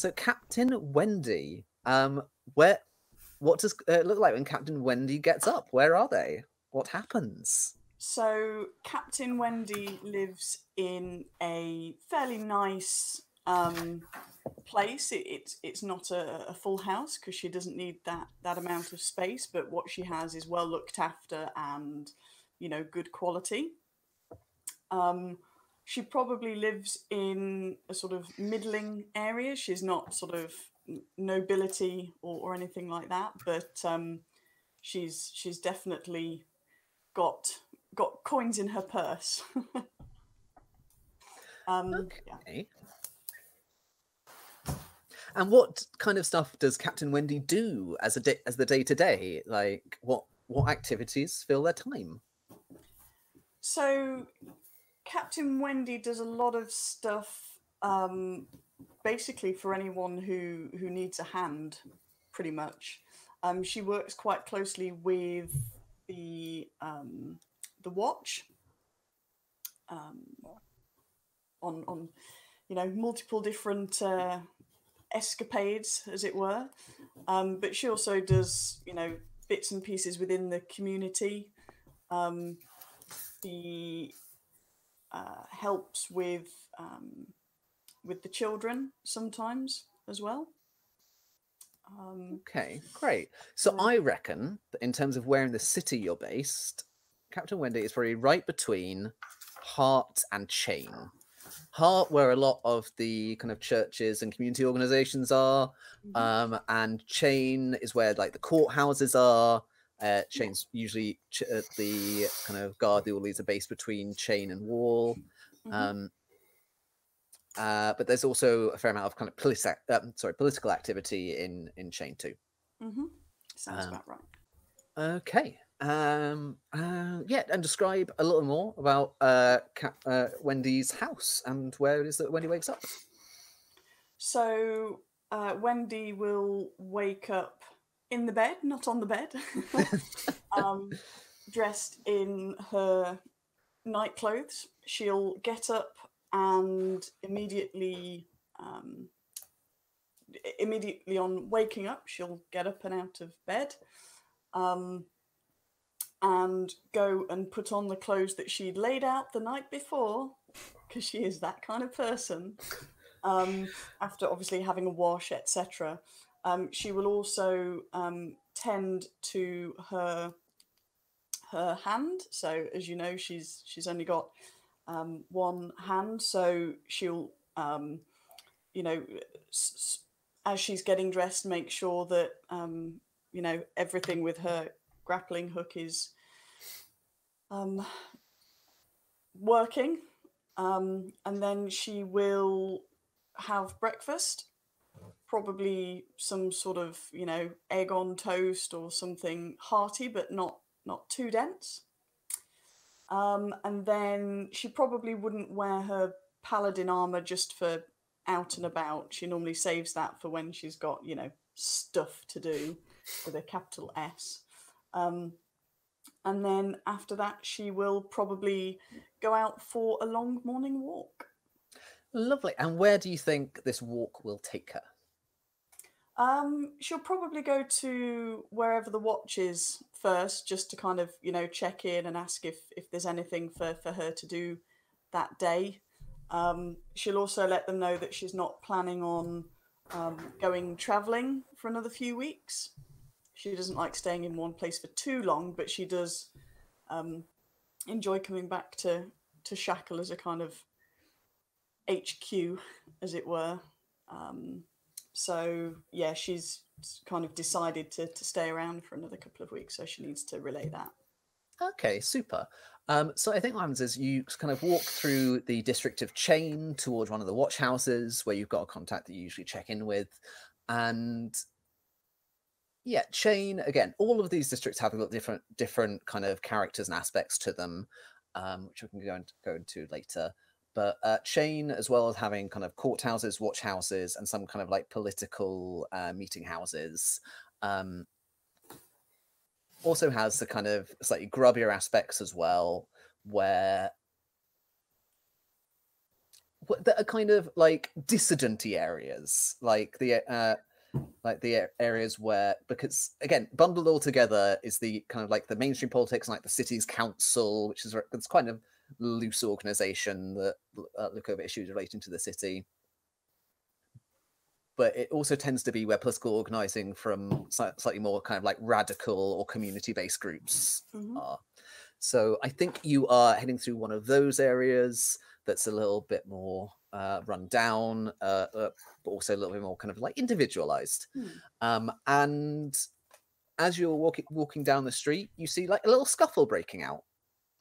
So Captain Wendy, what does it look like when Captain Wendy gets up? Where are they? What happens? So Captain Wendy lives in a fairly nice place. It's not a full house because she doesn't need that amount of space, but what she has is well looked after and, good quality. She probably lives in a sort of middling area. She's not sort of nobility or anything like that, but she's definitely got coins in her purse. Okay. And what kind of stuff does Captain Wendy do as the day to day? Like what activities fill their time? So Captain Wendy does a lot of stuff, basically for anyone who needs a hand, pretty much. She works quite closely with the watch, on multiple different escapades, as it were. But she also does bits and pieces within the community. She helps with the children sometimes as well. Okay, great. So I reckon that in terms of where in the city you're based, Captain Wendy is probably right between Heart and Chain. Heart, where a lot of the kind of churches and community organizations are, and Chain is where like the courthouses are. Chain's usually the kind of guard the orderlies are based between Chain and Wall. But there's also a fair amount of kind of political activity in Chain too. Sounds about right. Okay. Yeah, and describe a little more about Wendy's house and where it is that Wendy wakes up. So Wendy will wake up in the bed, not on the bed, dressed in her night clothes. She'll get up and immediately on waking up, she'll get up and out of bed, and go and put on the clothes that she'd laid out the night before, because she is that kind of person. After obviously having a wash, etc. She will also tend to her hand. So as you know, she's only got one hand, so she'll as she's getting dressed, make sure that everything with her grappling hook is working, and then she will have breakfast, probably some sort of egg on toast or something hearty but not too dense. And then she probably wouldn't wear her paladin armor just for out and about. She normally saves that for when she's got stuff to do, with a capital S. And then after that, she will probably go out for a long morning walk. Lovely. And where do you think this walk will take her? She'll probably go to wherever the watch is first, just to kind of, check in and ask if there's anything for her to do that day. She'll also let them know that she's not planning on going travelling for another few weeks. She doesn't like staying in one place for too long, but she does enjoy coming back to Shackle as a kind of HQ, as it were. So yeah, she's kind of decided to stay around for another couple of weeks, so she needs to relay that. Okay, super. So I think what happens is you kind of walk through the district of Chain towards one of the watch houses where you've got a contact that you usually check in with. And yeah, Chain, again, all of these districts have got different kind of characters and aspects to them, which we can go into later. But Chain, as well as having kind of courthouses, watch houses, and some kind of like political meeting houses, also has the kind of slightly grubbier aspects as well, where that are kind of like dissident-y areas, like the areas where, because again, bundled all together is the kind of like the mainstream politics, and like the city's council, which is it's kind of loose organization that look over issues relating to the city. But it also tends to be where political organizing from slightly more kind of like radical or community-based groups are. So I think you are heading through one of those areas that's a little bit more run down, but also a little bit more kind of like individualized. And as you're walking down the street, you see like a little scuffle breaking out.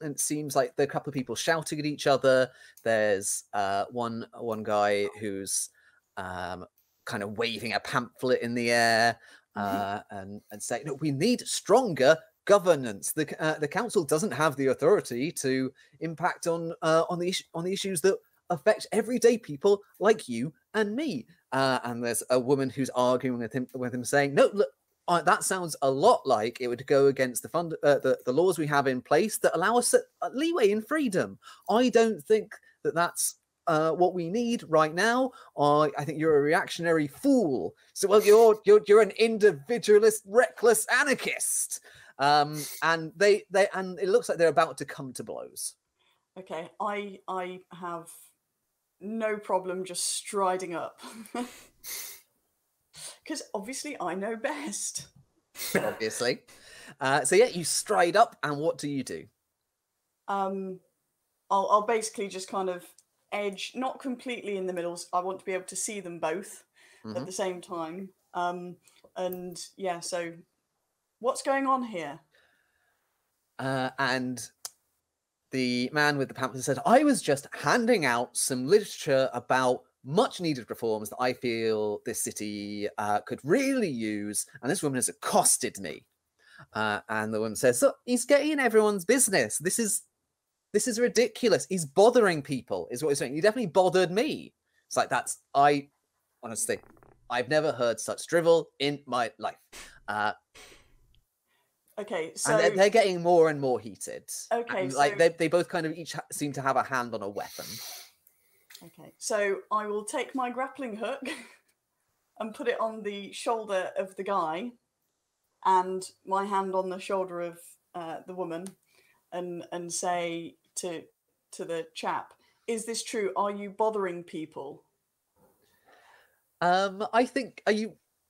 And it seems like there are a couple of people shouting at each other. There's one guy who's kind of waving a pamphlet in the air and saying, "No, we need stronger governance. The council doesn't have the authority to impact on the issues that affect everyday people like you and me." And there's a woman who's arguing with him, saying, "No, look, that sounds a lot like it would go against the laws we have in place that allow us leeway and freedom. I don't think that's what we need right now. I think you're a reactionary fool. So, well, you're an individualist, reckless anarchist." And it looks like they're about to come to blows. Okay, I have no problem just striding up. Because obviously I know best. Obviously. So yeah, you stride up, and what do you do? I'll basically just kind of edge, not completely in the middle. I want to be able to see them both at the same time. And yeah, so what's going on here? And the man with the pamphlet said, "I was just handing out some literature about much needed reforms that I feel this city could really use, and this woman has accosted me." And the woman says, "Look, he's getting in everyone's business. This is ridiculous. He's bothering people," is what he's saying. "He definitely bothered me." It's like, honestly, I've never heard such drivel in my life. Okay, so and they're getting more and more heated. Okay, and, like they both kind of each seem to have a hand on a weapon. Okay, so I will take my grappling hook and put it on the shoulder of the guy, and my hand on the shoulder of the woman, and say to the chap, "Is this true? Are you bothering people?" I think,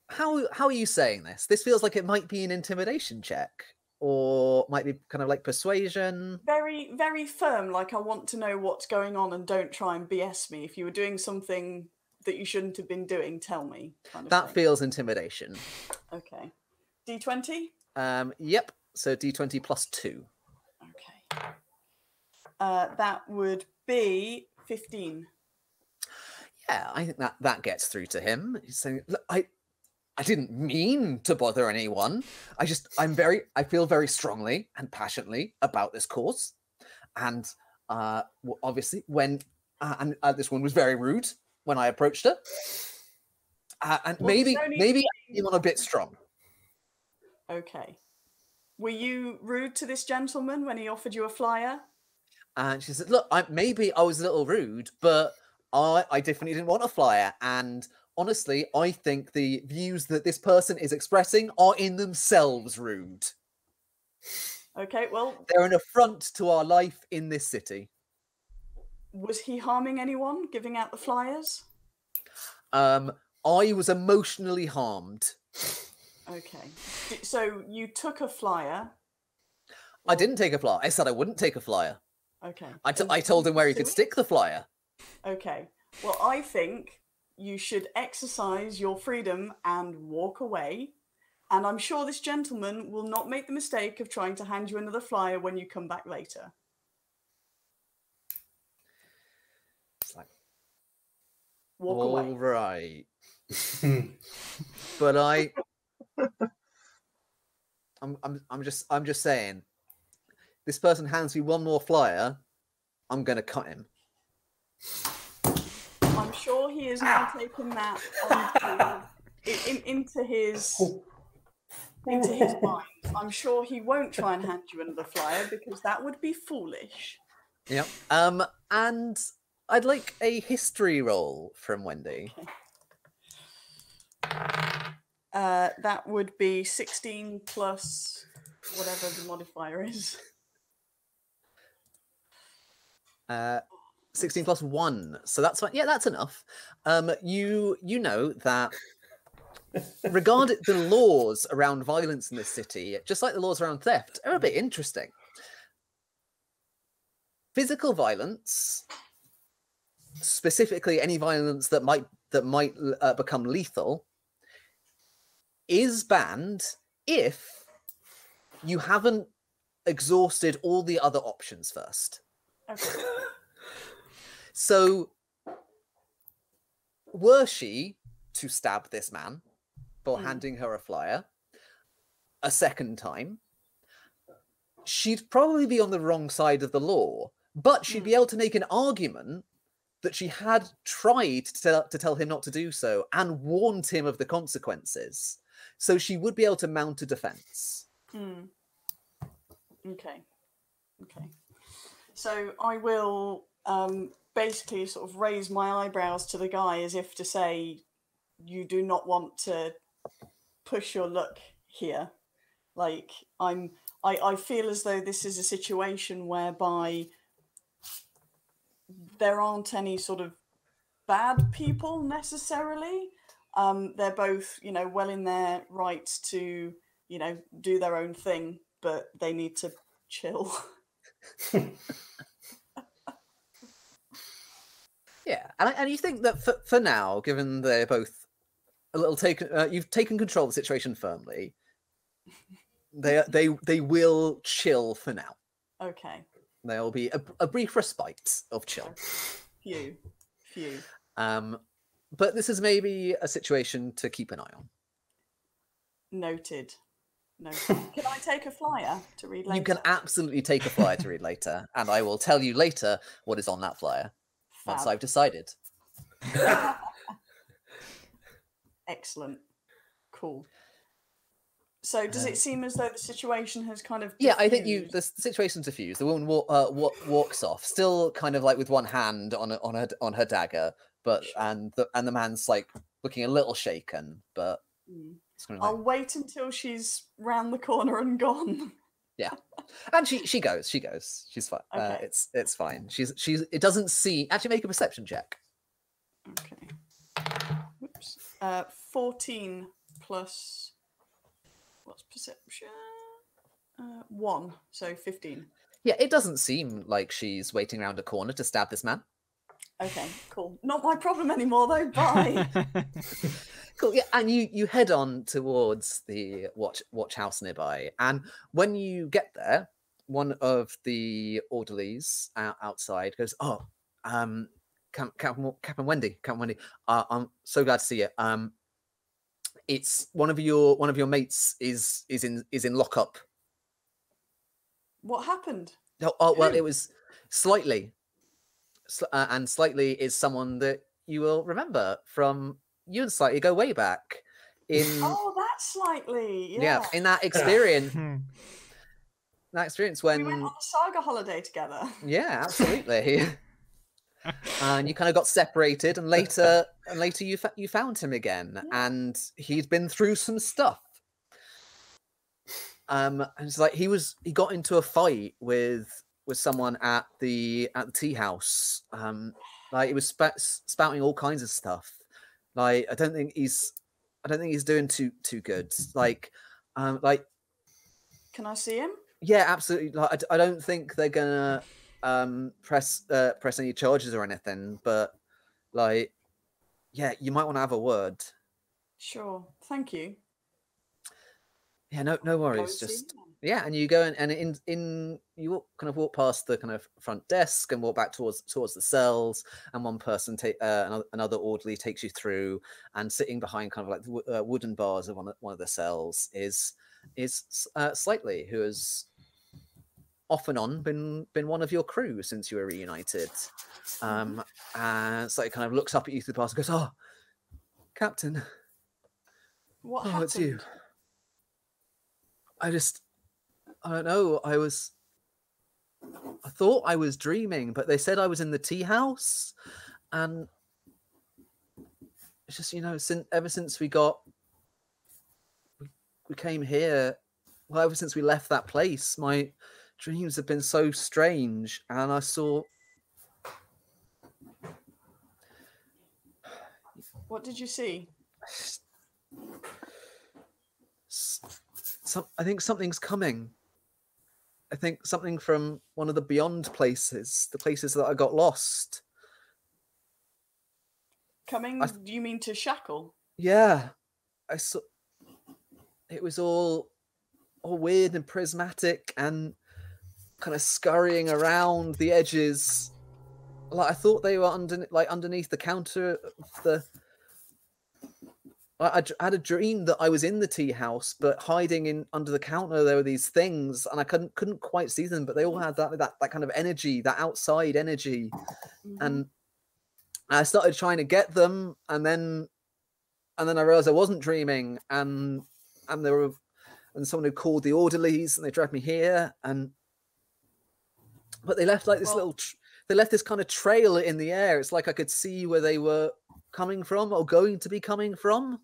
how are you saying this? This feels like it might be an intimidation check, or might be kind of like persuasion. Very, very firm, like I want to know what's going on and don't try and BS me. If you were doing something that you shouldn't have been doing, tell me. Kind of that thing. Feels intimidation. Okay. D20? Yep. So D20 plus 2. Okay. That would be 15. Yeah, I think that gets through to him. He's saying, "Look, I didn't mean to bother anyone. I feel very strongly and passionately about this cause. And obviously when, this one was very rude when I approached her. And maybe I came on a bit strong." Okay. Were you rude to this gentleman when he offered you a flyer? And she said, "Look, maybe I was a little rude, but I definitely didn't want a flyer. And honestly, I think the views that this person is expressing are in themselves rude. Okay, well, they're an affront to our life in this city." Was he harming anyone, giving out the flyers? I was emotionally harmed. Okay. So you took a flyer? I didn't take a flyer. I said I wouldn't take a flyer. Okay. I told him where he could stick the flyer. Okay. Well, I think you should exercise your freedom and walk away. And I'm sure this gentleman will not make the mistake of trying to hand you another flyer when you come back later. It's like, walk away. All right. But I'm just saying, this person hands me one more flyer, I'm gonna cut him. I'm sure he is now taking that into his mind. I'm sure he won't try and hand you another flyer because that would be foolish. Yep. And I'd like a history roll from Wendy. Okay. That would be 16 plus whatever the modifier is. 16 plus 1, so that's fine. Yeah, that's enough. You know that regarding the laws around violence in this city, just like the laws around theft, are a bit interesting. Physical violence, specifically any violence that might become lethal, is banned if you haven't exhausted all the other options first. Okay. So, were she to stab this man for handing her a flyer a second time, she'd probably be on the wrong side of the law, but she'd be able to make an argument that she had tried to tell him not to do so and warned him of the consequences. So she would be able to mount a defense. Okay. So I will basically sort of raise my eyebrows to the guy as if to say, you do not want to push your luck here. Like, I feel as though this is a situation whereby there aren't any sort of bad people necessarily. They're both, well in their rights to, do their own thing, but they need to chill. Yeah, and you think that for now, given they're both a little you've taken control of the situation firmly, they will chill for now. Okay. There will be a brief respite of chill. Few. But this is maybe a situation to keep an eye on. Noted. Can I take a flyer to read later? You can absolutely take a flyer to read later, and I will tell you later what is on that flyer. Fab. Once I've decided. Excellent. Cool. So does it seem as though the situation has kind of diffused? Yeah, I think the situation's diffused. The woman walks off, still kind of like with one hand on her dagger, but sure. and the man's like looking a little shaken, but I'll wait until she's round the corner and gone. Yeah, and she goes. She's fine. Okay. It's fine. She's. It doesn't see. Actually, make a perception check. Okay. Whoops. 14 plus. What's perception? 1, so 15. Yeah, it doesn't seem like she's waiting around a corner to stab this man. Okay, cool. Not my problem anymore, though. Bye. Cool. Yeah, and you head on towards the watch house nearby, and when you get there, one of the orderlies outside goes, "Oh, Captain Wendy, I'm so glad to see you. It's one of your mates is in lockup." What happened? Oh well, it was Slightly, and Slightly is someone that you will remember from. You and Slightly go way back in. Oh, that's Slightly. Yeah, in that experience. That experience when we went on a saga holiday together. Yeah, absolutely. And you kind of got separated, and later you found him again, and he'd been through some stuff. And it's like he got into a fight with someone at the tea house. Like he was spouting all kinds of stuff. Like I don't think he's doing too good. Like. Can I see him? Yeah, absolutely. Like I don't think they're gonna press any charges or anything, but like, yeah, you might want to have a word. Sure. Thank you. Yeah, no worries. Just yeah, and you go in you kind of walk past the kind of front desk and walk back towards the cells, and one person another orderly takes you through, and sitting behind kind of like the wooden bars of one of the cells is Slightly, who has off and on been one of your crew since you were reunited. And Slightly kind of looks up at you through the bars and goes, "Oh, Captain, what happened? It's you. I don't know. I was I thought I was dreaming, but they said I was in the tea house, and it's just, you know, ever since we came here, well, ever since we left that place, my dreams have been so strange, and I saw. What did you see? I think something's coming. I think something from one of the beyond places, the places that I got lost. Coming? Do you mean to Shackle? Yeah, I saw. It was all weird and prismatic and kind of scurrying around the edges. Like I thought they were underneath the counter of the. I had a dream that I was in the tea house, but hiding in under the counter there were these things, and I couldn't quite see them, but they all had that kind of energy, that outside energy, and I started trying to get them, and then I realized I wasn't dreaming, and someone had called the orderlies, and they dragged me here, but they left like this they left this kind of trail in the air. It's like I could see where they were coming from or going to be coming from.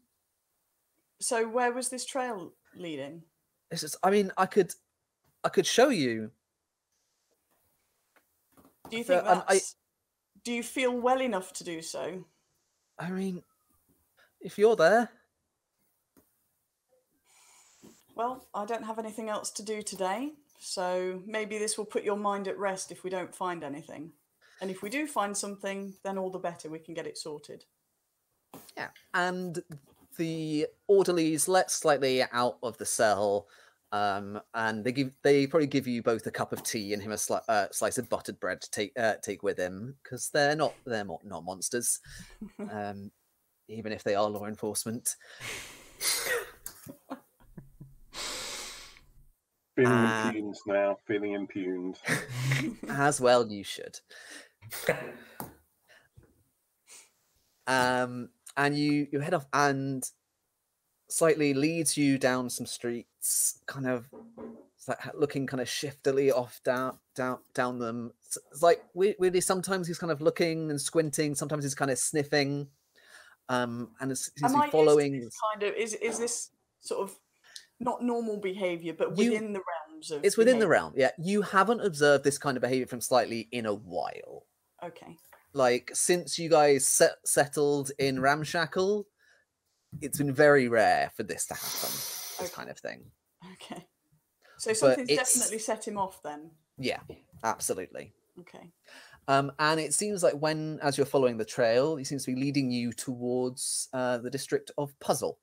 So where was this trail leading? It's just, I mean, I could show you. Do you think do you feel well enough to do so? I mean, if you're there. Well, I don't have anything else to do today, so maybe this will put your mind at rest if we don't find anything. And if we do find something, then all the better, we can get it sorted. Yeah, and the orderlies let slightly out of the cell, and they probably give you both a cup of tea and him a slice of buttered bread to take with him, because they're not monsters, even if they are law enforcement. Feeling impugned now. Feeling impugned. As well, you should. And you head off, and slightly leads you down some streets, kind of looking kind of shiftily off down them. It's like weirdly, sometimes he's kind of looking and squinting, sometimes he's kind of sniffing, and he's following. Is this sort of not normal behavior, but within the realms of? It's within the realm. Yeah, you haven't observed this kind of behavior from Slightly in a while. Okay. Like, since you guys settled in Ramshackle, it's been very rare for this to happen, this kind of thing. Okay. So something's definitely set him off then? Yeah, absolutely. Okay. And it seems like as you're following the trail, he seems to be leading you towards the district of Puzzle.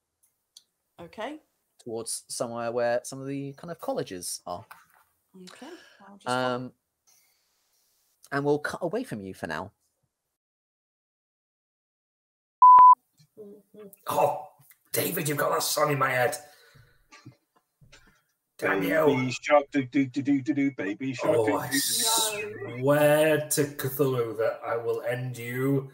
Okay. Towards somewhere where some of the kind of colleges are. Okay. And we'll cut away from you for now. Oh, David, you've got that song in my head. Damn you. Baby shark, do, baby shark. I swear to Cthulhu that I will end you